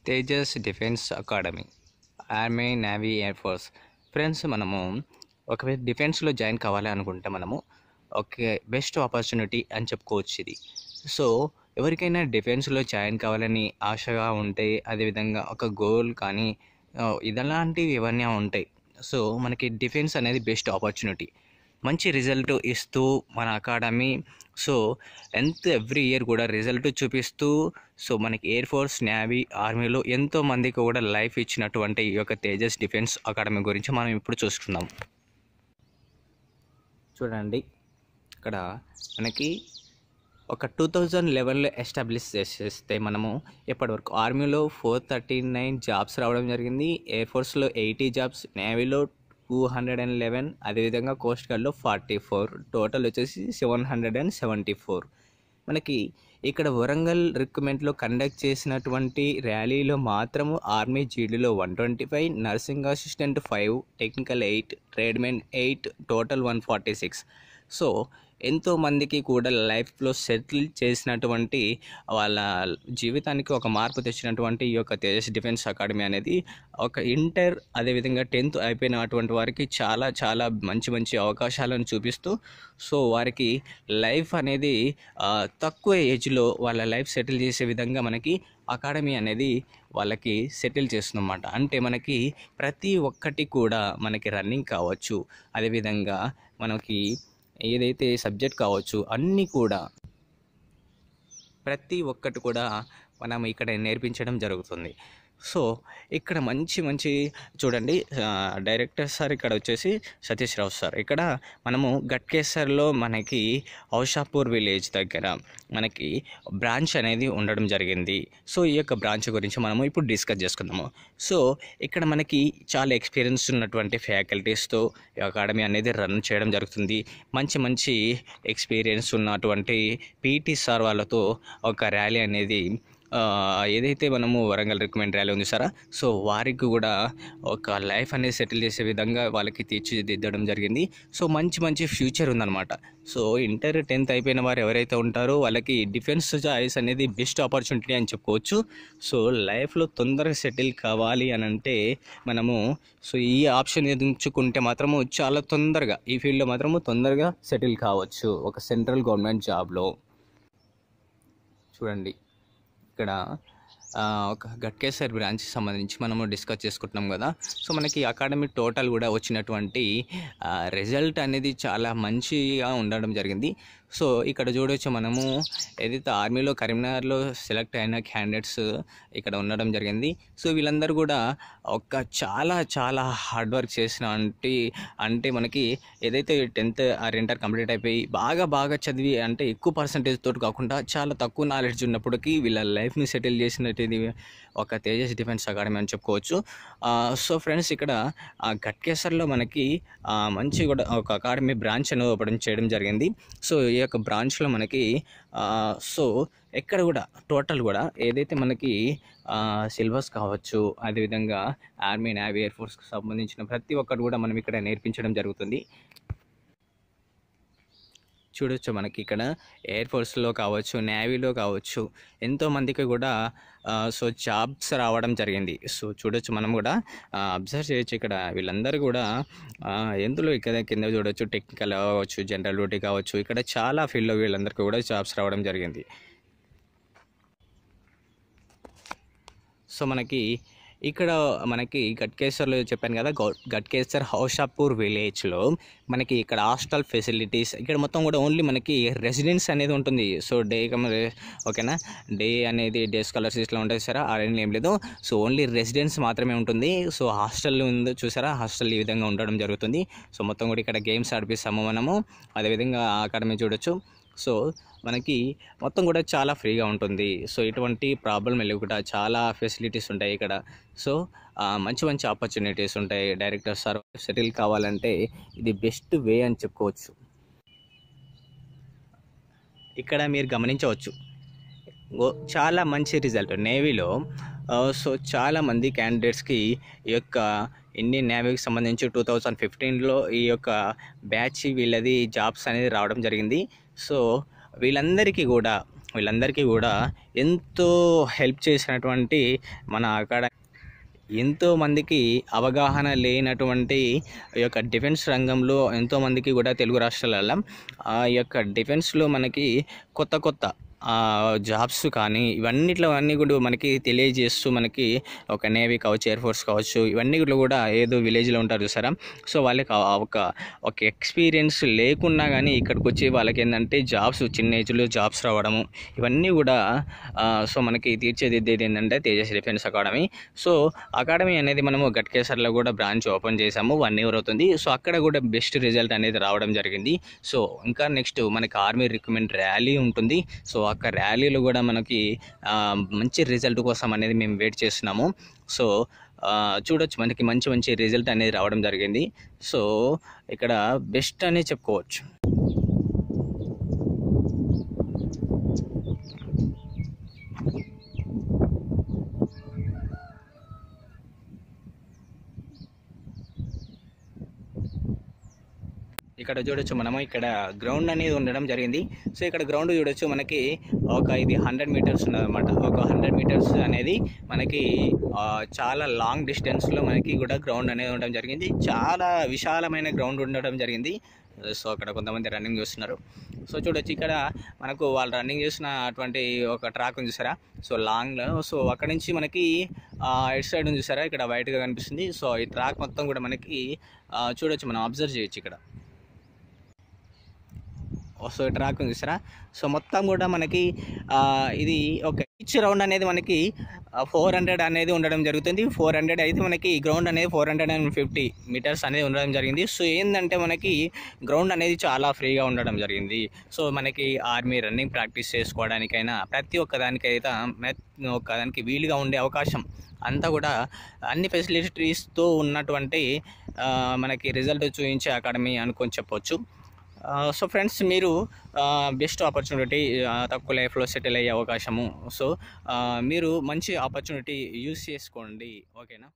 Tejas defence academy, army, navy, air force. Friends, మనము ఒకవేళ డిఫెన్స్లో జాయిన్ కావాలి అనుకుంటే మనము ఓకే బెస్ట్ ఆపర్చునిటీ అని చెప్పుకోవచ్చు ఇది. సో ఎవరికైనా డిఫెన్స్లో జాయిన్ కావాలని ఆశగా ఉంటే, అదేవిధంగా ఒక గోల్ కానీ ఇదలాంటివి ఇవన్నీ ఉంటాయి. సో మనకి డిఫెన్స్ అనేది బెస్ట్ ఆపర్చునిటీ, మంచి రిజల్ట్ ఇస్తూ మన అకాడమీ సో ఎవ్రీ ఇయర్ కూడా రిజల్ట్ చూపిస్తూ సో మనకి ఎయిర్ ఫోర్స్, నేవీ, ఆర్మీలో ఎంతోమందికి కూడా లైఫ్ ఇచ్చినటువంటి ఈ యొక్క తేజస్ డిఫెన్స్ అకాడమీ గురించి మనం ఇప్పుడు చూసుకుందాం. చూడండి, ఇక్కడ మనకి ఒక 2011లో ఎస్టాబ్లిష్ చేసేస్తే మనము ఇప్పటివరకు ఆర్మీలో 439 జాబ్స్ రావడం జరిగింది, ఎయిర్ ఫోర్స్లో 80 జాబ్స్, నేవీలో 211, అదేవిధంగా కోస్ట్ గార్డ్లో 44, టోటల్ వచ్చేసి 774. మనకి ఇక్కడ వరంగల్ రిక్రూట్మెంట్లో కండక్ట్ చేసినటువంటి ర్యాలీలో మాత్రము ఆర్మీ జీడీలో 125, nursing assistant 5, technical 8, tradesmen 8, total 146. So ఎంతోమందికి కూడా లైఫ్లో సెటిల్ చేసినటువంటి వాళ్ళ జీవితానికి ఒక మార్పు తెచ్చినటువంటి ఈ యొక్క తేజస్ డిఫెన్స్ అకాడమీ అనేది ఒక ఇంటర్ అదేవిధంగా 10th అయిపోయినటువంటి వారికి చాలా చాలా మంచి మంచి అవకాశాలను చూపిస్తూ సో వారికి లైఫ్ అనేది తక్కువ ఏజ్లో వాళ్ళ లైఫ్ సెటిల్ చేసే విధంగా మనకి అకాడమీ అనేది వాళ్ళకి సెటిల్ చేస్తుందన్నమాట. అంటే మనకి ప్రతి ఒక్కటి కూడా మనకి రన్నింగ్ కావచ్చు, అదేవిధంగా మనకి ఏదైతే సబ్జెక్ట్ కావచ్చు అన్నీ కూడా ప్రతి ఒక్కటి కూడా మనం ఇక్కడ నేర్పించడం జరుగుతుంది. సో ఇక్కడ మంచి చూడండి, డైరెక్టర్ సార్ ఇక్కడ వచ్చేసి సతీష్ రావు సార్. ఇక్కడ మనము గట్కేసర్లో మనకి ఔషాపూర్ విలేజ్ దగ్గర మనకి బ్రాంచ్ అనేది ఉండడం జరిగింది. సో ఈ యొక్క బ్రాంచ్ గురించి మనము ఇప్పుడు డిస్కస్ చేసుకుందాము. సో ఇక్కడ మనకి చాలా ఎక్స్పీరియన్స్ ఉన్నటువంటి ఫ్యాకల్టీస్తో ఈ అకాడమీ అనేది రన్ చేయడం జరుగుతుంది. మంచి ఎక్స్పీరియన్స్ ఉన్నటువంటి పీటీ సార్ వాళ్ళతో ఒక ర్యాలీ అనేది ఏదైతే మనము వరంగల్ రికమెండ్ ర్యాలీ ఉంది సారా, సో వారికి కూడా ఒక లైఫ్ అనేది సెటిల్ చేసే విధంగా వాళ్ళకి తీర్చిదిద్దడం జరిగింది. సో మంచి ఫ్యూచర్ ఉందన్నమాట. సో ఇంటర్ 10th అయిపోయిన వారు ఎవరైతే ఉంటారో వాళ్ళకి డిఫెన్స్ చాయిస్ అనేది బెస్ట్ ఆపర్చునిటీ అని చెప్పుకోవచ్చు. సో లైఫ్లో తొందరగా సెటిల్ కావాలి అని అంటే మనము సో ఈ ఆప్షన్ ఎంచుకుంటే మాత్రము చాలా తొందరగా ఈ ఫీల్డ్లో మాత్రము తొందరగా సెటిల్ కావచ్చు ఒక సెంట్రల్ గవర్నమెంట్ జాబ్లో. చూడండి, ఇక్కడ ఒక గట్కేసర్ బ్రాంచ్కి సంబంధించి మనము డిస్కస్ చేసుకుంటున్నాం కదా. సో మనకి అకాడమీ టోటల్ కూడా వచ్చినటువంటి రిజల్ట్ అనేది చాలా మంచిగా ఉండడం జరిగింది. సో ఇక్కడ చూడవచ్చు, మనము ఏదైతే ఆర్మీలో కరీంనగర్లో సెలెక్ట్ అయిన క్యాండిడేట్స్ ఇక్కడ ఉండడం జరిగింది. సో వీళ్ళందరూ కూడా ఒక చాలా హార్డ్ వర్క్ చేసిన అంటే మనకి ఏదైతే 10th ఆర్ ఇంటర్ కంప్లీట్ అయిపోయి బాగా చదివి అంటే ఎక్కువ పర్సంటేజ్ తోటి కాకుండా చాలా తక్కువ నాలెడ్జ్ ఉన్నప్పటికీ వీళ్ళ లైఫ్ని సెటిల్ చేసినట్టు ఒక తేజస్ డిఫెన్స్ అకాడమీ అని చెప్పుకోవచ్చు. సో ఫ్రెండ్స్, ఇక్కడ గట్కేసర్లో మనకి మంచి కూడా ఒక అకాడమీ బ్రాంచ్ అనేది ఓపెన్ చేయడం జరిగింది. సో ఈ యొక్క బ్రాంచ్లో మనకి సో ఎక్కడ కూడా టోటల్ కూడా ఏదైతే మనకి సిలబస్ కావచ్చు, అదేవిధంగా ఆర్మీ, నేవీ, ఎయిర్ ఫోర్స్కి సంబంధించిన ప్రతి ఒక్కటి కూడా మనం ఇక్కడ నేర్పించడం జరుగుతుంది. చూడొచ్చు, మనకి ఇక్కడ ఎయిర్ ఫోర్స్లో కావచ్చు, నేవీలో కావచ్చు ఎంతోమందికి కూడా సో జాబ్స్ రావడం జరిగింది. సో చూడొచ్చు, మనం కూడా అబ్జర్వ్ చేయొచ్చు. ఇక్కడ వీళ్ళందరూ కూడా ఎందులో ఇక్కడ కింద చూడొచ్చు, టెక్నికల్ కావచ్చు, జనరల్ డ్యూటీ కావచ్చు, ఇక్కడ చాలా ఫీల్డ్లో వీళ్ళందరికీ కూడా జాబ్స్ రావడం జరిగింది. సో ఇక్కడ మనకి గట్కేసర్లో చెప్పాను కదా, గట్కేసర్ ఔషాపూర్ విలేజ్లో మనకి ఇక్కడ హాస్టల్ ఫెసిలిటీస్ ఇక్కడ మొత్తం కూడా ఓన్లీ మనకి రెసిడెన్స్ అనేది ఉంటుంది. సో ఓకేనా, డే అనేది డే స్కాలర్స్ ఇట్లా ఉంటుంది సారా, అదేం ఏం లేదు. సో ఓన్లీ రెసిడెన్స్ మాత్రమే ఉంటుంది. సో హాస్టల్ ఉంది చూసారా, హాస్టల్ ఈ విధంగా ఉండడం జరుగుతుంది. సో మొత్తం కూడా ఇక్కడ గేమ్స్ ఆడిపిస్తాము మనము, అదేవిధంగా అకాడమీ చూడొచ్చు. సో మనకి మొత్తం కూడా చాలా ఫ్రీగా ఉంటుంది. సో ఎటువంటి ప్రాబ్లం లేకుండా చాలా ఫెసిలిటీస్ ఉంటాయి ఇక్కడ. సో మంచి ఆపర్చునిటీస్ ఉంటాయి. డైరెక్టర్ సార్ సెటిల్ కావాలంటే ఇది బెస్ట్ వే అని చెప్పుకోవచ్చు. ఇక్కడ మీరు గమనించవచ్చు, చాలా మంచి రిజల్ట్ నేవీలో. సో చాలామంది క్యాండిడేట్స్కి ఈ యొక్క ఇండియన్ నేవీకి సంబంధించి 2015లో ఈ యొక్క బ్యాచ్ వీళ్ళది జాబ్స్ అనేది రావడం జరిగింది. సో వీళ్ళందరికీ కూడా వీళ్ళందరికీ కూడా ఎంతో హెల్ప్ చేసినటువంటి మన అకాడమీ, ఎంతోమందికి అవగాహన లేనటువంటి ఈ యొక్క డిఫెన్స్ రంగంలో ఎంతోమందికి కూడా తెలుగు రాష్ట్రాలలో ఆ యొక్క డిఫెన్స్లో మనకి కొత్త కొత్త జాబ్స్ కానీ అన్నీ కూడా మనకి తెలియజేస్తూ, మనకి ఒక నేవీ కావచ్చు, ఎయిర్ ఫోర్స్ కావచ్చు, ఇవన్నీ కూడా ఏదో విలేజ్లో ఉంటారు చూసారా. సో వాళ్ళకి ఒక ఎక్స్పీరియన్స్ లేకున్నా కానీ ఇక్కడికి వచ్చి వాళ్ళకి ఏంటంటే జాబ్స్, చిన్న ఏజ్లో జాబ్స్ రావడము, ఇవన్నీ కూడా సో మనకి తీర్చిదిద్దేది ఏంటంటే Tejas defence academy. So academy అనేది మనము గట్కేసర్లో కూడా బ్రాంచ్ ఓపెన్ చేసాము, 1 year అవుతుంది. సో అక్కడ కూడా బెస్ట్ రిజల్ట్ అనేది రావడం జరిగింది. సో ఇంకా నెక్స్ట్ మనకి ఆర్మీ రిక్రూట్మెంట్ ర్యాలీ ఉంటుంది. సో అక్కడ ర్యాలీలో కూడా మనకి మంచి రిజల్ట్ కోసం అనేది మేము వెయిట్ చేస్తున్నాము. సో చూడొచ్చు, మనకి మంచి మంచి రిజల్ట్ అనేది రావడం జరిగింది. సో ఇక్కడ బెస్ట్ అనే చెప్పుకోవచ్చు. ఇక్కడ చూడొచ్చు, మనము ఇక్కడ గ్రౌండ్ అనేది ఉండడం జరిగింది. సో ఇక్కడ గ్రౌండ్ చూడొచ్చు, మనకి ఇది 100 meters ఉన్నదన్నమాట. ఒక 100 meters అనేది మనకి చాలా లాంగ్ డిస్టెన్స్లో మనకి కూడా గ్రౌండ్ అనేది ఉండడం జరిగింది. చాలా విశాలమైన గ్రౌండ్ ఉండడం జరిగింది. సో అక్కడ కొంతమంది రన్నింగ్ చేస్తున్నారు. సో చూడొచ్చు, ఇక్కడ మనకు వాళ్ళు రన్నింగ్ చేసిన అటువంటి ఒక ట్రాక్ ఉంది చూసారా, సో లాంగ్లో. సో అక్కడ నుంచి మనకి ఇటు సైడ్ ఉంది చూసారా, ఇక్కడ వైట్గా కనిపిస్తుంది. సో ఈ ట్రాక్ మొత్తం కూడా మనకి చూడొచ్చు, మనం అబ్జర్వ్ చేయొచ్చు ఇక్కడ. సో ట్రాక్ ఉంది చూసారా. సో మొత్తం కూడా మనకి ఇది ఒక ఈచ్ రౌండ్ అనేది మనకి 400 అనేది ఉండడం జరుగుతుంది. 400 అయితే మనకి గ్రౌండ్ అనేది 450 meters అనేది ఉండడం జరిగింది. సో ఏంటంటే మనకి గ్రౌండ్ అనేది చాలా ఫ్రీగా ఉండడం జరిగింది. సో మనకి ఆర్మీ రన్నింగ్ ప్రాక్టీస్ చేసుకోవడానికైనా ప్రతి ఒక్కదానికి వీలుగా ఉండే అవకాశం అంతా కూడా అన్ని ఫెసిలిటీస్తో ఉన్నటువంటి మనకి రిజల్ట్ చూపించే అకాడమీ అనుకొని చెప్పొచ్చు. సో ఫ్రెండ్స్, మీరు బెస్ట్ ఆపర్చునిటీ, తక్కువ లైఫ్లో సెటిల్ అయ్యే అవకాశము. సో మీరు మంచి ఆపర్చునిటీ యూజ్ చేసుకోండి, ఓకేనా.